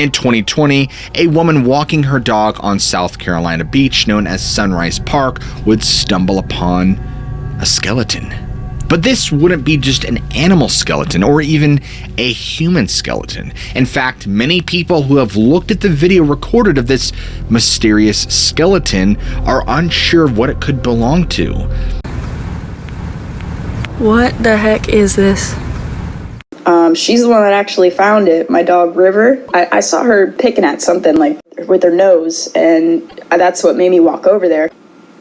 In 2020, a woman walking her dog on South Carolina beach known as Sunrise Park would stumble upon a skeleton. But this wouldn't be just an animal skeleton or even a human skeleton. In fact, many people who have looked at the video recorded of this mysterious skeleton are unsure of what it could belong to. What the heck is this? She's the one that actually found it, my dog River. I saw her picking at something like with her nose, and that's what made me walk over there.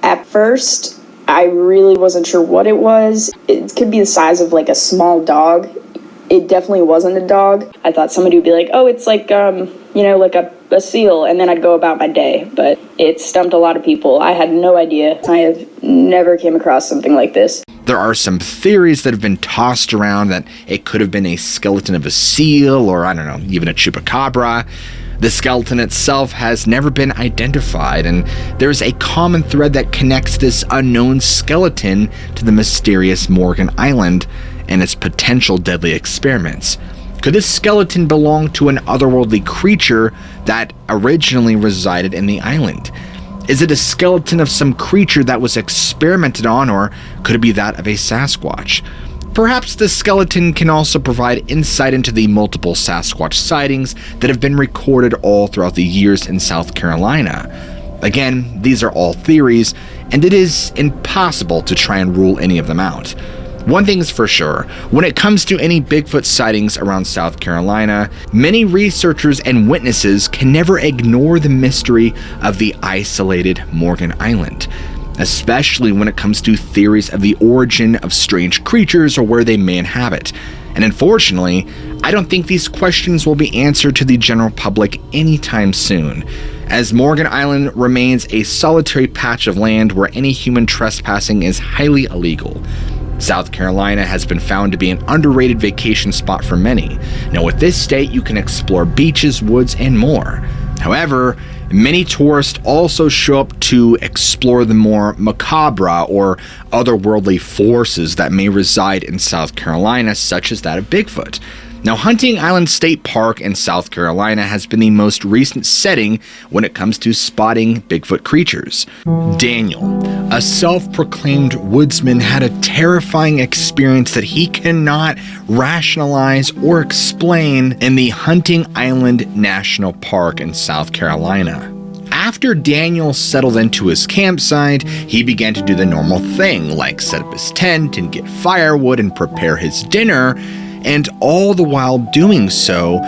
At first, I really wasn't sure what it was. It could be the size of like a small dog. It definitely wasn't a dog. I thought somebody would be like, oh, it's like, like a seal, and then I'd go about my day. But it stumped a lot of people. I had no idea. I have never came across something like this. There are some theories that have been tossed around that it could have been a skeleton of a seal or, I don't know, even a chupacabra. The skeleton itself has never been identified, and there's a common thread that connects this unknown skeleton to the mysterious Morgan Island and its potential deadly experiments. Could this skeleton belong to an otherworldly creature that originally resided in the island? Is it a skeleton of some creature that was experimented on, or could it be that of a Sasquatch? Perhaps the skeleton can also provide insight into the multiple Sasquatch sightings that have been recorded all throughout the years in South Carolina. Again, these are all theories, and it is impossible to try and rule any of them out. One thing's for sure, when it comes to any Bigfoot sightings around South Carolina, many researchers and witnesses can never ignore the mystery of the isolated Morgan Island, especially when it comes to theories of the origin of strange creatures or where they may inhabit. And unfortunately, I don't think these questions will be answered to the general public anytime soon, as Morgan Island remains a solitary patch of land where any human trespassing is highly illegal. South Carolina has been found to be an underrated vacation spot for many. Now, with this state, you can explore beaches, woods, and more. However, many tourists also show up to explore the more macabre or otherworldly forces that may reside in South Carolina, such as that of Bigfoot. Now, Hunting Island State Park in South Carolina has been the most recent setting when it comes to spotting Bigfoot creatures. Daniel, a self-proclaimed woodsman, had a terrifying experience that he cannot rationalize or explain in the Hunting Island National Park in South Carolina. After Daniel settled into his campsite, he began to do the normal thing, like set up his tent and get firewood and prepare his dinner. And all the while doing so,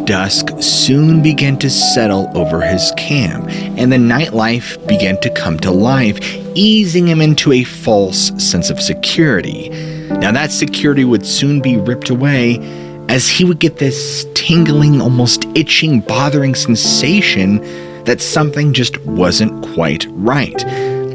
dusk soon began to settle over his camp, and the nightlife began to come to life, easing him into a false sense of security. Now that security would soon be ripped away, as he would get this tingling, almost itching, bothering sensation that something just wasn't quite right.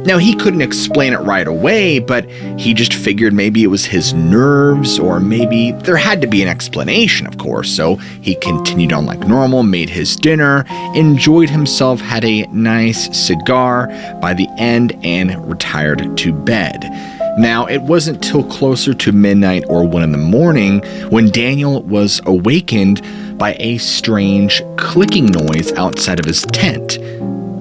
Now, he couldn't explain it right away, but he just figured maybe it was his nerves, or maybe there had to be an explanation, of course. So he continued on like normal, made his dinner, enjoyed himself, had a nice cigar by the end, and retired to bed. Now, it wasn't till closer to midnight or 1 in the morning when Daniel was awakened by a strange clicking noise outside of his tent.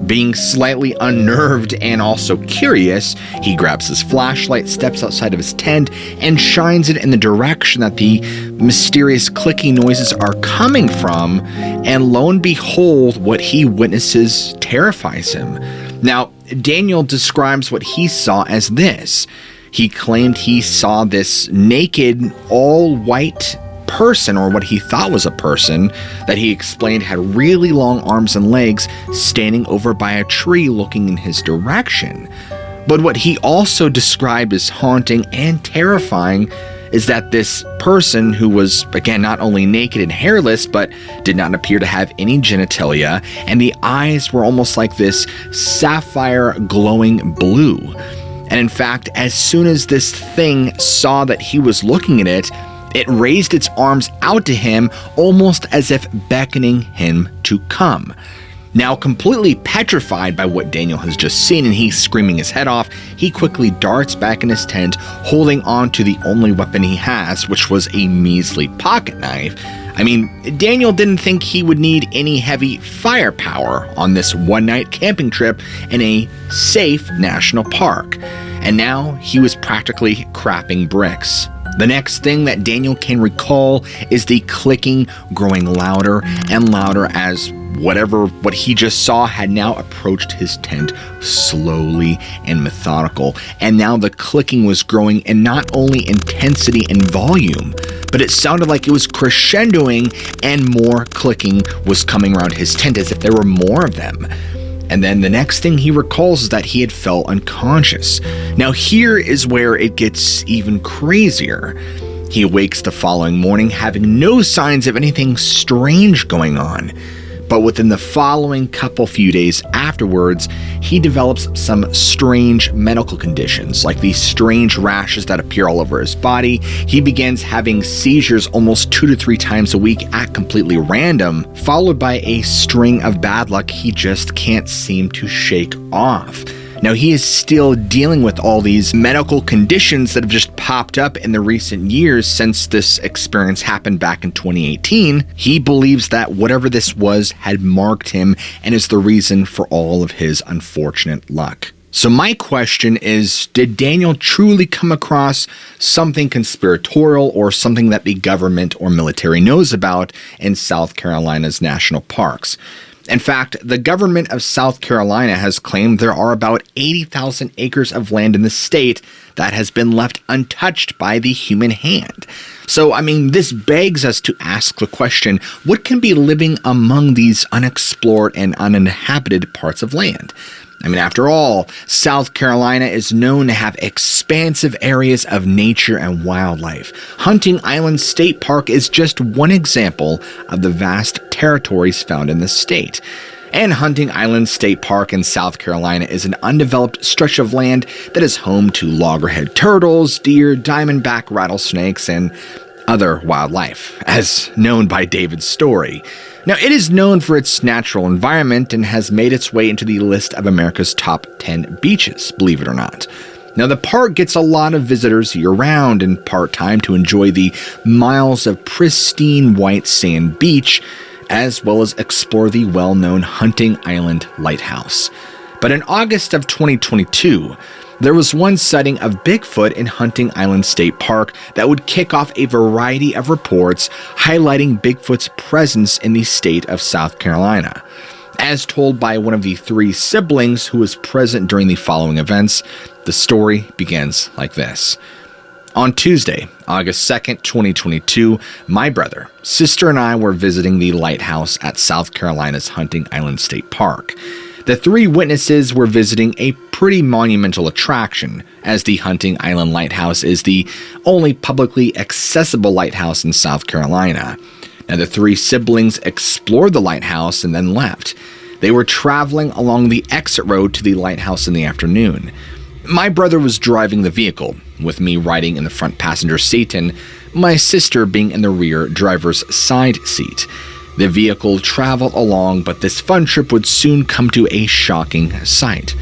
Being slightly unnerved and also curious, he grabs his flashlight, steps outside of his tent, and shines it in the direction that the mysterious clicking noises are coming from, and lo and behold, what he witnesses terrifies him. Now, Daniel describes what he saw as this. He claimed he saw this naked, all-white person, or what he thought was a person, that he explained had really long arms and legs, standing over by a tree looking in his direction. But what he also described as haunting and terrifying is that this person, who was, again, not only naked and hairless, but did not appear to have any genitalia, and the eyes were almost like this sapphire glowing blue. And in fact, as soon as this thing saw that he was looking at it, it raised its arms out to him, almost as if beckoning him to come. Now, completely petrified by what Daniel has just seen, and he's screaming his head off, he quickly darts back in his tent, holding on to the only weapon he has, which was a measly pocket knife. I mean, Daniel didn't think he would need any heavy firepower on this one-night camping trip in a safe national park, and now he was practically crapping bricks. The next thing that Daniel can recall is the clicking growing louder and louder as what he just saw had now approached his tent slowly and methodical. And now the clicking was growing in not only intensity and volume, but it sounded like it was crescendoing and more clicking was coming around his tent as if there were more of them. And then the next thing he recalls is that he had fell unconscious. Now here is where it gets even crazier. He awakes the following morning having no signs of anything strange going on. But within the following few days afterwards, he develops some strange medical conditions, like these strange rashes that appear all over his body. He begins having seizures almost 2 to 3 times a week at completely random, followed by a string of bad luck he just can't seem to shake off. Now, he is still dealing with all these medical conditions that have just popped up in the recent years since this experience happened back in 2018. He believes that whatever this was had marked him and is the reason for all of his unfortunate luck. So my question is, did Daniel truly come across something conspiratorial or something that the government or military knows about in South Carolina's national parks? In fact, the government of South Carolina has claimed there are about 80,000 acres of land in the state that has been left untouched by the human hand. So, I mean, this begs us to ask the question, what can be living among these unexplored and uninhabited parts of land? I mean, after all, South Carolina is known to have expansive areas of nature and wildlife. Hunting Island State Park is just one example of the vast territories found in the state. And Hunting Island State Park in South Carolina is an undeveloped stretch of land that is home to loggerhead turtles, deer, diamondback rattlesnakes, and other wildlife, as known by David's story. Now, it is known for its natural environment and has made its way into the list of America's top 10 beaches, believe it or not. Now, the park gets a lot of visitors year-round and part-time to enjoy the miles of pristine white sand beach, as well as explore the well-known Hunting Island Lighthouse. But in August of 2022, there was one sighting of Bigfoot in Hunting Island State Park that would kick off a variety of reports highlighting Bigfoot's presence in the state of South Carolina. As told by one of the 3 siblings who was present during the following events, the story begins like this. On Tuesday, August 2nd, 2022, my brother, sister, and I were visiting the lighthouse at South Carolina's Hunting Island State Park. The 3 witnesses were visiting a pretty monumental attraction, as the Hunting Island Lighthouse is the only publicly accessible lighthouse in South Carolina. Now, the 3 siblings explored the lighthouse and then left. They were traveling along the exit road to the lighthouse in the afternoon. My brother was driving the vehicle, with me riding in the front passenger seat and my sister being in the rear driver's side seat. The vehicle traveled along, but this fun trip would soon come to a shocking sight.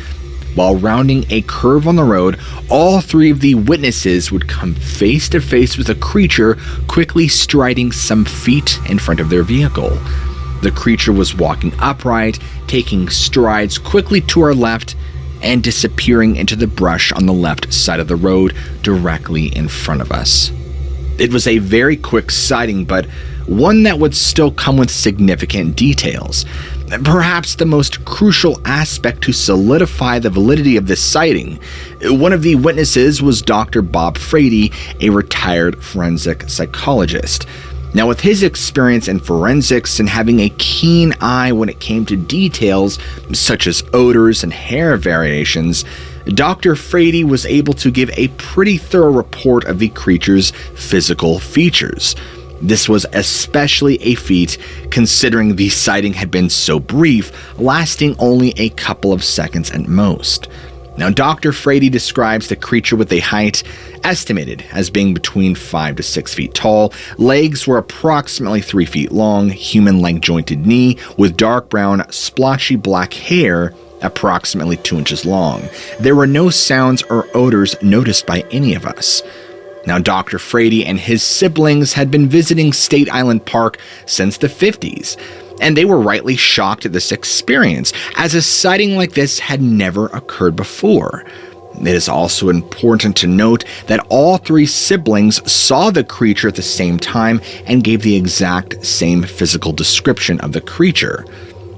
While rounding a curve on the road, all 3 of the witnesses would come face to face with a creature quickly striding some feet in front of their vehicle. The creature was walking upright, taking strides quickly to our left, and disappearing into the brush on the left side of the road directly in front of us. It was a very quick sighting, but one that would still come with significant details. Perhaps the most crucial aspect to solidify the validity of this sighting. One of the witnesses was Dr. Bob Frady, a retired forensic psychologist. Now, with his experience in forensics and having a keen eye when it came to details such as odors and hair variations, Dr. Frady was able to give a pretty thorough report of the creature's physical features. This was especially a feat considering the sighting had been so brief, lasting only a couple of seconds at most. Now, Dr. Frady describes the creature with a height estimated as being between 5 to 6 feet tall. Legs were approximately 3 feet long, human-length jointed knee with dark brown, splotchy black hair approximately 2 inches long. There were no sounds or odors noticed by any of us. Now, Dr. Frady and his siblings had been visiting State Island Park since the 50s, and they were rightly shocked at this experience, as a sighting like this had never occurred before. It is also important to note that all three siblings saw the creature at the same time and gave the exact same physical description of the creature.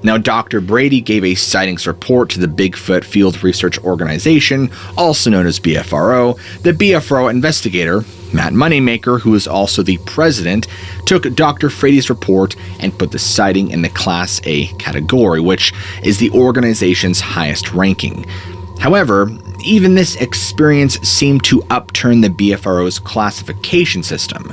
Now, Dr. Brady gave a sightings report to the Bigfoot Field Research Organization, also known as BFRO. The BFRO investigator, Matt Moneymaker, who is also the president, took Dr. Frady's report and put the sighting in the Class A category, which is the organization's highest ranking. However, even this experience seemed to upturn the BFRO's classification system.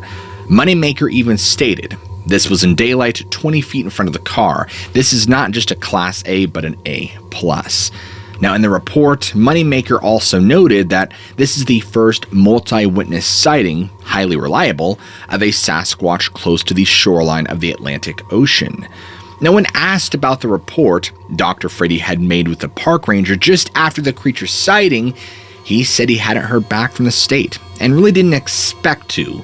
Moneymaker even stated, "This was in daylight 20 feet in front of the car. This is not just a Class A, but an A+." Now, in the report, Moneymaker also noted that this is the first multi-witness sighting, highly reliable, of a Sasquatch close to the shoreline of the Atlantic Ocean. Now, when asked about the report Dr. Frady had made with the park ranger just after the creature sighting, he said he hadn't heard back from the state and really didn't expect to.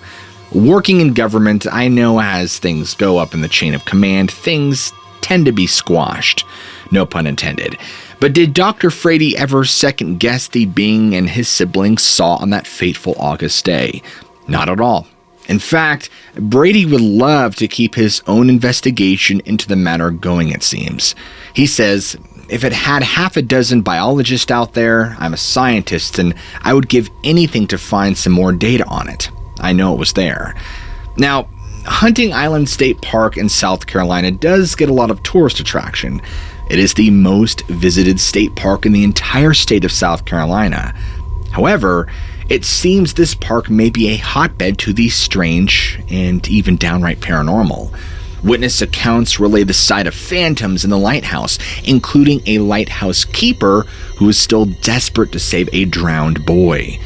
Working in government, I know as things go up in the chain of command, things tend to be squashed. No pun intended. But did Dr. Frady ever second guess the being and his siblings saw on that fateful August day? Not at all. In fact, Brady would love to keep his own investigation into the matter going, it seems. He says, "If it had half a dozen biologists out there, I'm a scientist, and I would give anything to find some more data on it. I know it was there." Now, Hunting Island State Park in South Carolina does get a lot of tourist attraction. It is the most visited state park in the entire state of South Carolina. However, it seems this park may be a hotbed to the strange and even downright paranormal. Witness accounts relay the sight of phantoms in the lighthouse, including a lighthouse keeper who is still desperate to save a drowned boy.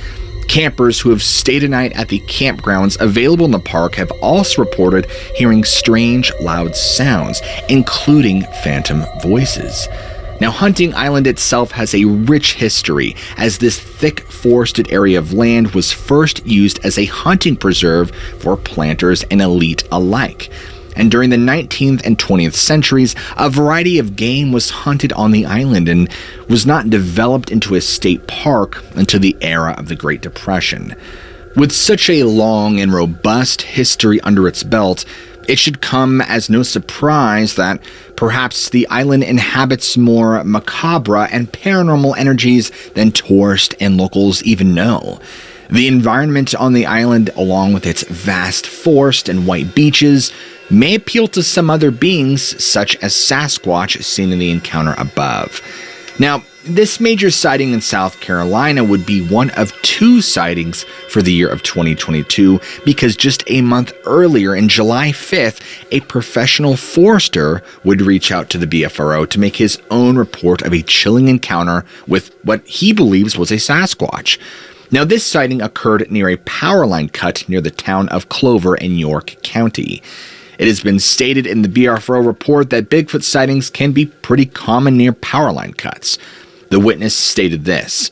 Campers who have stayed a night at the campgrounds available in the park have also reported hearing strange, loud sounds, including phantom voices. Now, Hunting Island itself has a rich history, as this thick forested area of land was first used as a hunting preserve for planters and elite alike. And during the 19th and 20th centuries, a variety of game was hunted on the island and was not developed into a state park until the era of the Great Depression. With such a long and robust history under its belt, it should come as no surprise that perhaps the island inhabits more macabre and paranormal energies than tourists and locals even know. The environment on the island, along with its vast forest and white beaches, may appeal to some other beings, such as Sasquatch seen in the encounter above. Now, this major sighting in South Carolina would be one of two sightings for the year of 2022, because just a month earlier, in July 5th, a professional forester would reach out to the BFRO to make his own report of a chilling encounter with what he believes was a Sasquatch. Now, this sighting occurred near a power line cut near the town of Clover in York County. It has been stated in the BFRO report that Bigfoot sightings can be pretty common near power line cuts. The witness stated this: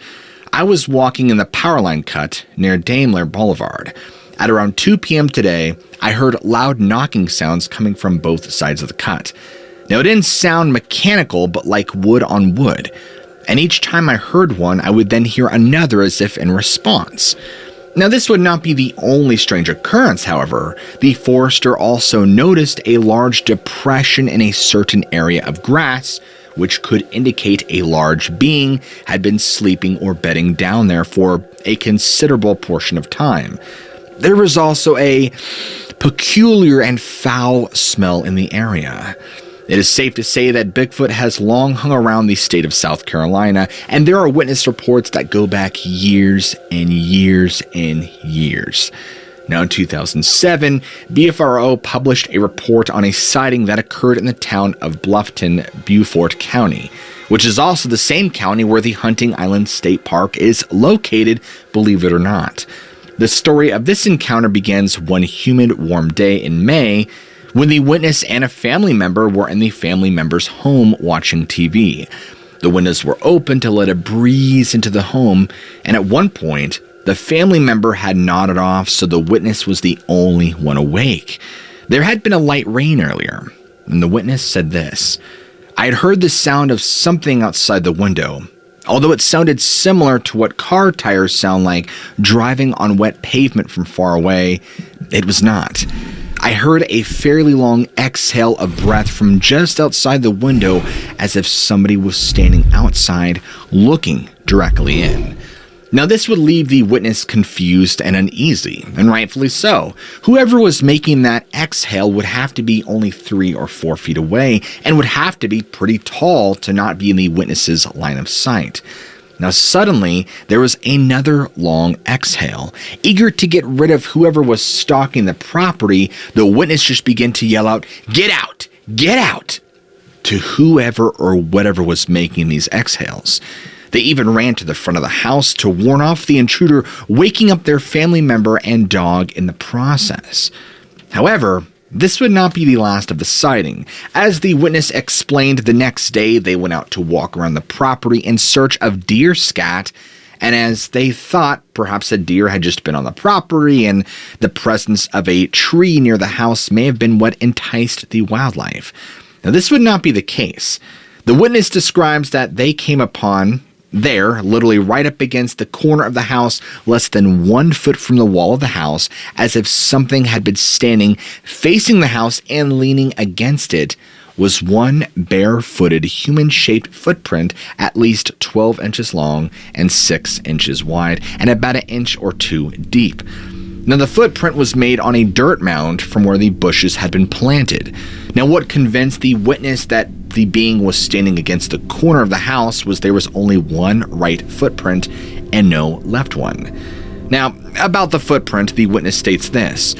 "I was walking in the power line cut near Daimler Boulevard. At around 2 p.m. today, I heard loud knocking sounds coming from both sides of the cut. Now, it didn't sound mechanical, but like wood on wood. And each time I heard one, I would then hear another as if in response." Now, this would not be the only strange occurrence, however. The forester also noticed a large depression in a certain area of grass, which could indicate a large being had been sleeping or bedding down there for a considerable portion of time. There was also a peculiar and foul smell in the area. It is safe to say that Bigfoot has long hung around the state of South Carolina, and there are witness reports that go back years and years and years. Now, in 2007, BFRO published a report on a sighting that occurred in the town of Bluffton, Beaufort County, which is also the same county where the Hunting Island State Park is located, believe it or not. The story of this encounter begins one humid, warm day in May, when the witness and a family member were in the family member's home watching TV. The windows were open to let a breeze into the home, and at one point, The family member had nodded off, so the witness was the only one awake. There had been a light rain earlier, and the witness said this: "I had heard the sound of something outside the window. Although it sounded similar to what car tires sound like driving on wet pavement from far away, it was not. I heard a fairly long exhale of breath from just outside the window, as if somebody was standing outside looking directly in." Now, this would leave the witness confused and uneasy, and rightfully so. Whoever was making that exhale would have to be only 3 or 4 feet away, and would have to be pretty tall to not be in the witness's line of sight. Now, suddenly, there was another long exhale. Eager to get rid of whoever was stalking the property, the witness just began to yell out, "Get out! Get out!" to whoever or whatever was making these exhales. They even ran to the front of the house to warn off the intruder, waking up their family member and dog in the process. However, this would not be the last of the sighting. As the witness explained, the next day they went out to walk around the property in search of deer scat, and as they thought perhaps a deer had just been on the property and the presence of a tree near the house may have been what enticed the wildlife. Now, this would not be the case. The witness describes that they came upon there, literally right up against the corner of the house, less than 1 foot from the wall of the house, as if something had been standing facing the house and leaning against it, was one bare-footed human-shaped footprint at least 12 inches long and 6 inches wide, and about 1 inch or 2 deep. Now, the footprint was made on a dirt mound from where the bushes had been planted. Now, what convinced the witness that the being was standing against the corner of the house was there was only one right footprint and no left one. Now, about the footprint, the witness states this: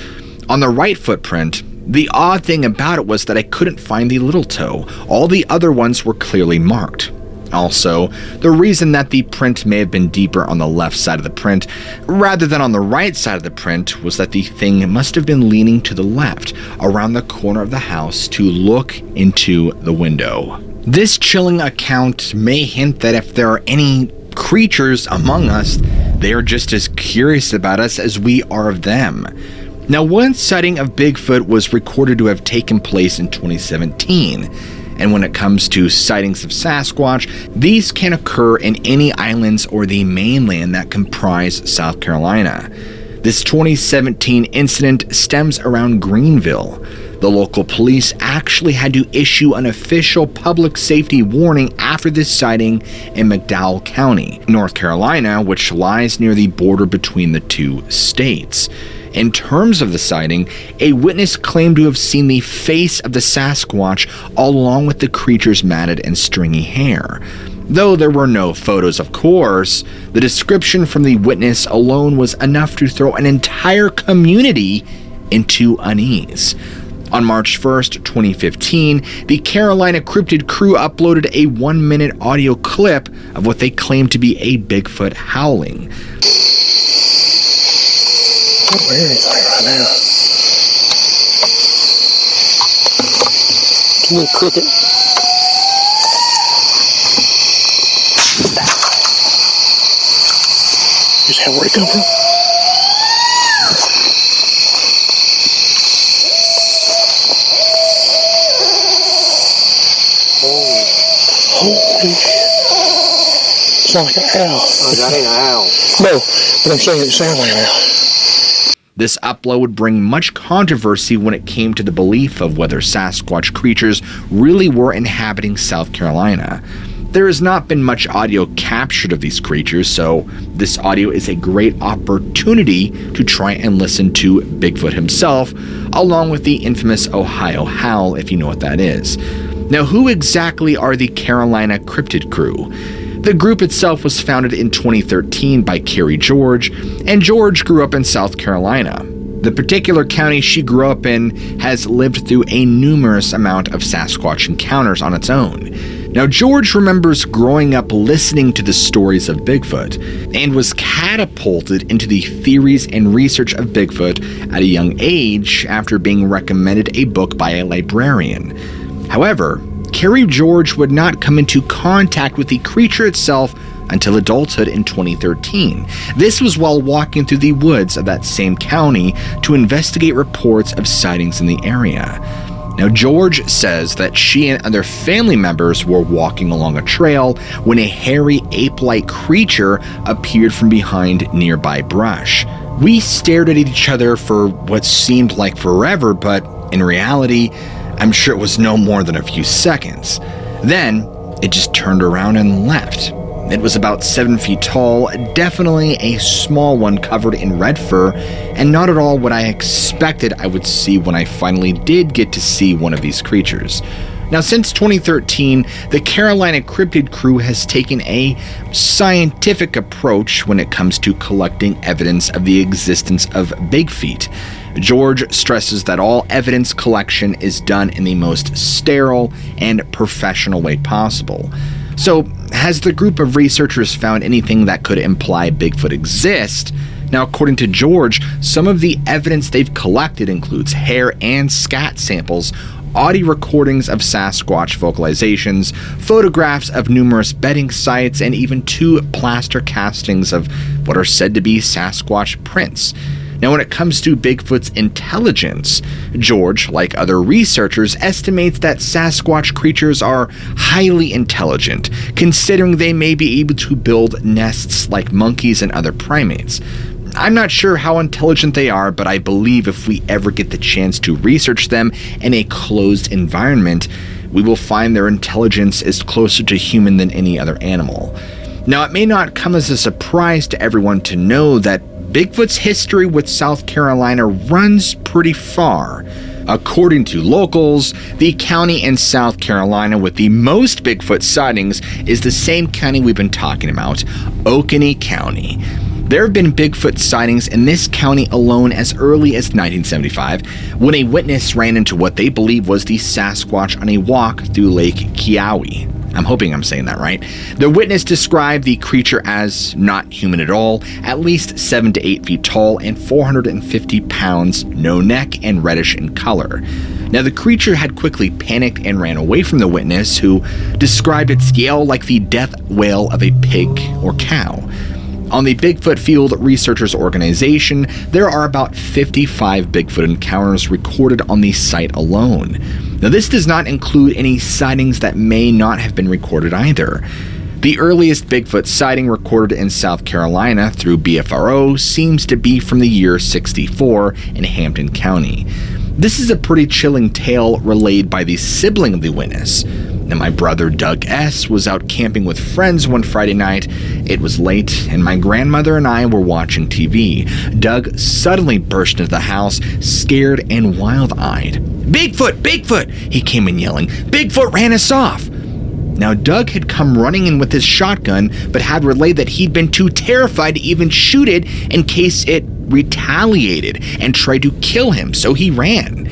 "On the right footprint, the odd thing about it was that I couldn't find the little toe. All the other ones were clearly marked. Also, the reason that the print may have been deeper on the left side of the print rather than on the right side of the print was that the thing must have been leaning to the left around the corner of the house to look into the window." This chilling account may hint that if there are any creatures among us, they are just as curious about us as we are of them. Now, one sighting of Bigfoot was recorded to have taken place in 2017. And when it comes to sightings of Sasquatch, these can occur in any islands or the mainland that comprise South Carolina. This 2017 incident stems around Greenville. The local police actually had to issue an official public safety warning after this sighting in McDowell County, North Carolina, which lies near the border between the two states. In terms of the sighting, a witness claimed to have seen the face of the Sasquatch along with the creature's matted and stringy hair. Though there were no photos, of course, the description from the witness alone was enough to throw an entire community into unease. On March 1st, 2015, the Carolina Cryptid crew uploaded a 1-minute audio clip of what they claimed to be a Bigfoot howling. I don't hear anything right now. It's a little crooked. Is that where it come from? Holy shit. It's not like an owl. Oh, that ain't an owl. No, but I'm saying it sounds like an owl. This upload would bring much controversy when it came to the belief of whether Sasquatch creatures really were inhabiting South Carolina. There has not been much audio captured of these creatures, so this audio is a great opportunity to try and listen to Bigfoot himself, along with the infamous Ohio Howl, if you know what that is. Now, who exactly are the Carolina Cryptid crew? The group itself was founded in 2013 by Carrie George, and George grew up in South Carolina. The particular county she grew up in has lived through a numerous amount of Sasquatch encounters on its own. Now, George remembers growing up listening to the stories of Bigfoot, and was catapulted into the theories and research of Bigfoot at a young age after being recommended a book by a librarian. However, Carrie George would not come into contact with the creature itself until adulthood in 2013. This was while walking through the woods of that same county to investigate reports of sightings in the area. Now, George says that she and other family members were walking along a trail when a hairy ape-like creature appeared from behind nearby brush. We stared at each other for what seemed like forever, but in reality, I'm sure it was no more than a few seconds. Then, it just turned around and left. It was about 7 feet tall, definitely a small one covered in red fur, and not at all what I expected I would see when I finally did get to see one of these creatures. Now, since 2013, the Carolina Cryptid crew has taken a scientific approach when it comes to collecting evidence of the existence of Bigfoot. George stresses that all evidence collection is done in the most sterile and professional way possible. So, has the group of researchers found anything that could imply Bigfoot exists? Now, according to George, some of the evidence they've collected includes hair and scat samples, audio recordings of Sasquatch vocalizations, photographs of numerous bedding sites, and even 2 plaster castings of what are said to be Sasquatch prints. Now, when it comes to Bigfoot's intelligence, George, like other researchers, estimates that Sasquatch creatures are highly intelligent, considering they may be able to build nests like monkeys and other primates. I'm not sure how intelligent they are, but I believe if we ever get the chance to research them in a closed environment, we will find their intelligence is closer to human than any other animal. Now, it may not come as a surprise to everyone to know that Bigfoot's history with South Carolina runs pretty far. According to locals, the county in South Carolina with the most Bigfoot sightings is the same county we've been talking about, Oconee County. There have been Bigfoot sightings in this county alone as early as 1975, when a witness ran into what they believe was the Sasquatch on a walk through Lake Keowee. I'm hoping I'm saying that right. The witness described the creature as not human at all, at least 7 to 8 feet tall and 450 pounds, no neck, and reddish in color. Now, the creature had quickly panicked and ran away from the witness, who described its yell like the death wail of a pig or cow. On the Bigfoot Field Researchers Organization, there are about 55 Bigfoot encounters recorded on the site alone. Now, this does not include any sightings that may not have been recorded either. The earliest Bigfoot sighting recorded in South Carolina through BFRO seems to be from the year 64 in Hampton County. This is a pretty chilling tale relayed by the sibling of the witness. Now, my brother Doug S. was out camping with friends one Friday night. It was late, and my grandmother and I were watching TV. Doug suddenly burst into the house, scared and wild-eyed. "Bigfoot! Bigfoot!" he came in yelling. "Bigfoot ran us off!" Now, Doug had come running in with his shotgun, but had relayed that he'd been too terrified to even shoot it in case it retaliated and tried to kill him, so he ran.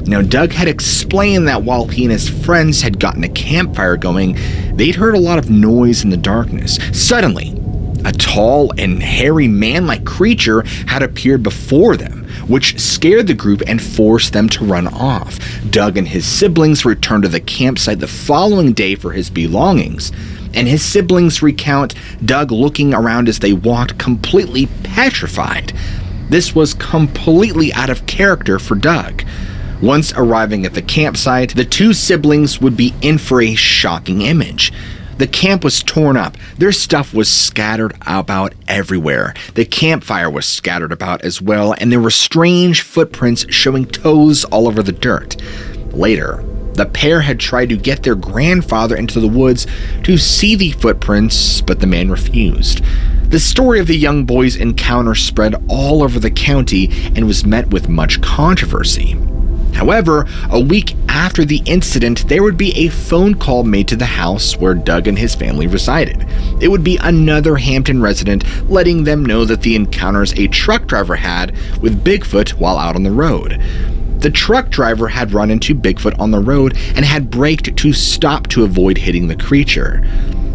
Now, Doug had explained that while he and his friends had gotten a campfire going, they'd heard a lot of noise in the darkness. Suddenly, a tall and hairy man-like creature had appeared before them, which scared the group and forced them to run off. Doug and his siblings returned to the campsite the following day for his belongings, and his siblings recount Doug looking around as they walked, completely petrified. This was completely out of character for Doug. Once arriving at the campsite, the 2 siblings would be in for a shocking image. The camp was torn up. Their stuff was scattered about everywhere. The campfire was scattered about as well, and there were strange footprints showing toes all over the dirt. Later, the pair had tried to get their grandfather into the woods to see the footprints, but the man refused. The story of the young boy's encounter spread all over the county and was met with much controversy. However, a week after the incident, there would be a phone call made to the house where Doug and his family resided. It would be another Hampton resident letting them know that the encounters a truck driver had with Bigfoot while out on the road. The truck driver had run into Bigfoot on the road and had braked to stop to avoid hitting the creature.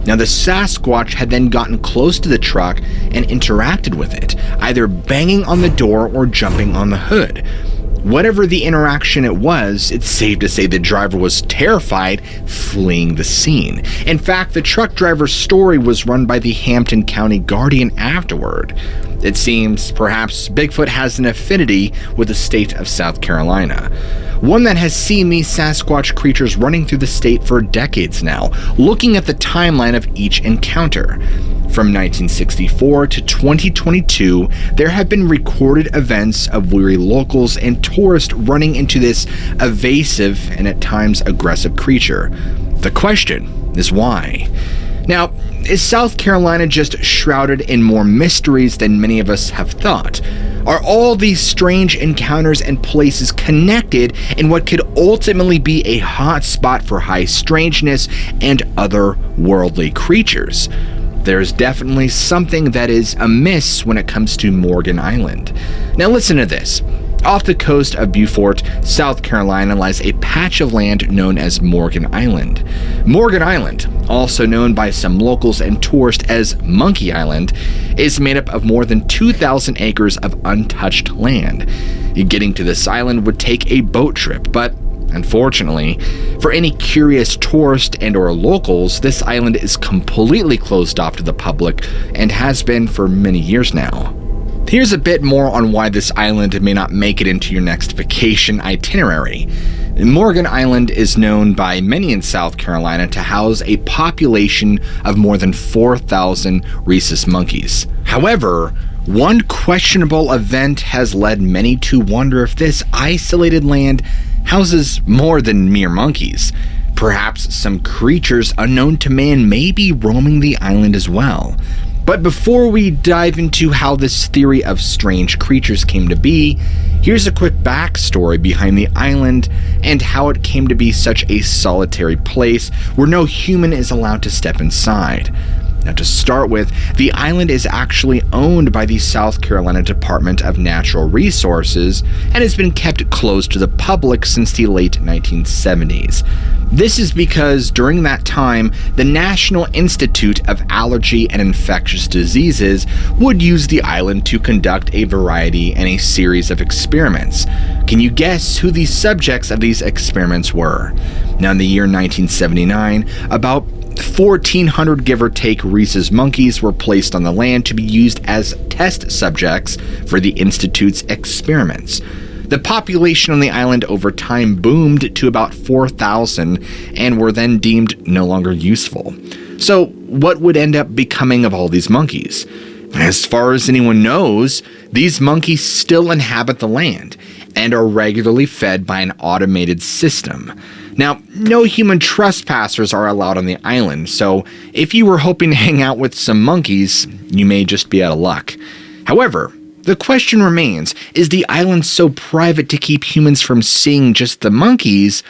Now, the Sasquatch had then gotten close to the truck and interacted with it, either banging on the door or jumping on the hood. Whatever the interaction it was, it's safe to say the driver was terrified, fleeing the scene. In fact, the truck driver's story was run by the Hampton County Guardian afterward. It seems perhaps Bigfoot has an affinity with the state of South Carolina, one that has seen these Sasquatch creatures running through the state for decades now. Looking at the timeline of each encounter, from 1964 to 2022, there have been recorded events of weary locals and tourists running into this evasive and at times aggressive creature. The question is why? Now, is South Carolina just shrouded in more mysteries than many of us have thought? Are all these strange encounters and places connected in what could ultimately be a hot spot for high strangeness and otherworldly creatures? There's definitely something that is amiss when it comes to Morgan Island. Now listen to this. Off the coast of Beaufort, South Carolina, lies a patch of land known as Morgan Island. Morgan Island, also known by some locals and tourists as Monkey Island, is made up of more than 2,000 acres of untouched land. Getting to this island would take a boat trip, but unfortunately, for any curious tourists and or locals, this island is completely closed off to the public and has been for many years now. Here's a bit more on why this island may not make it into your next vacation itinerary. Morgan Island is known by many in South Carolina to house a population of more than 4,000 rhesus monkeys. However, one questionable event has led many to wonder if this isolated land houses more than mere monkeys. Perhaps some creatures unknown to man may be roaming the island as well. But before we dive into how this theory of strange creatures came to be, here's a quick backstory behind the island and how it came to be such a solitary place where no human is allowed to step inside. Now, to start with, the island is actually owned by the South Carolina Department of Natural Resources and has been kept closed to the public since the late 1970s. This is because during that time, the National Institute of Allergy and Infectious Diseases would use the island to conduct a variety and a series of experiments. Can you guess who the subjects of these experiments were? Now, in the year 1979, about 1,400 give or take rhesus monkeys were placed on the land to be used as test subjects for the Institute's experiments. The population on the island over time boomed to about 4,000 and were then deemed no longer useful. So, what would end up becoming of all these monkeys? As far as anyone knows, these monkeys still inhabit the land and are regularly fed by an automated system. Now, no human trespassers are allowed on the island, so if you were hoping to hang out with some monkeys, you may just be out of luck. However, the question remains, is the island so private to keep humans from seeing just the monkeys?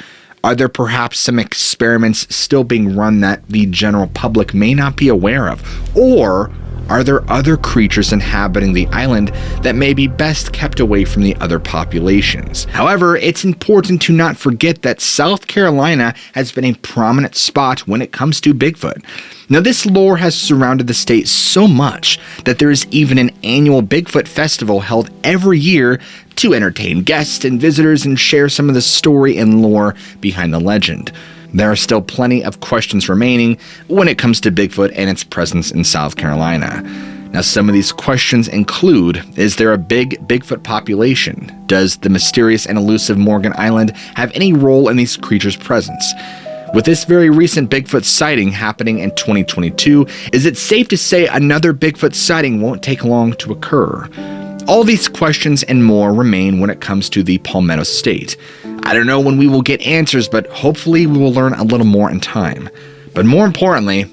Are there perhaps some experiments still being run that the general public may not be aware of? Or are there other creatures inhabiting the island that may be best kept away from the other populations? However, it's important to not forget that South Carolina has been a prominent spot when it comes to Bigfoot. Now, this lore has surrounded the state so much that there is even an annual Bigfoot festival held every year to entertain guests and visitors and share some of the story and lore behind the legend. There are still plenty of questions remaining when it comes to Bigfoot and its presence in South Carolina. Now, some of these questions include, is there a big Bigfoot population? Does the mysterious and elusive Morgan Island have any role in these creatures' presence? With this very recent Bigfoot sighting happening in 2022, is it safe to say another Bigfoot sighting won't take long to occur? All these questions and more remain when it comes to the Palmetto State. I don't know when we will get answers, but hopefully we will learn a little more in time. But more importantly,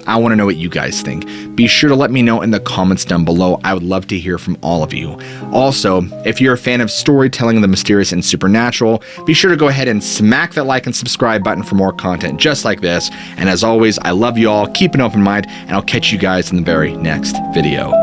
I want to know what you guys think. Be sure to let me know in the comments down below. I would love to hear from all of you. Also, if you're a fan of storytelling, the mysterious and supernatural, be sure to go ahead and smack that like and subscribe button for more content just like this. And as always, I love you all. Keep an open mind, and I'll catch you guys in the very next video.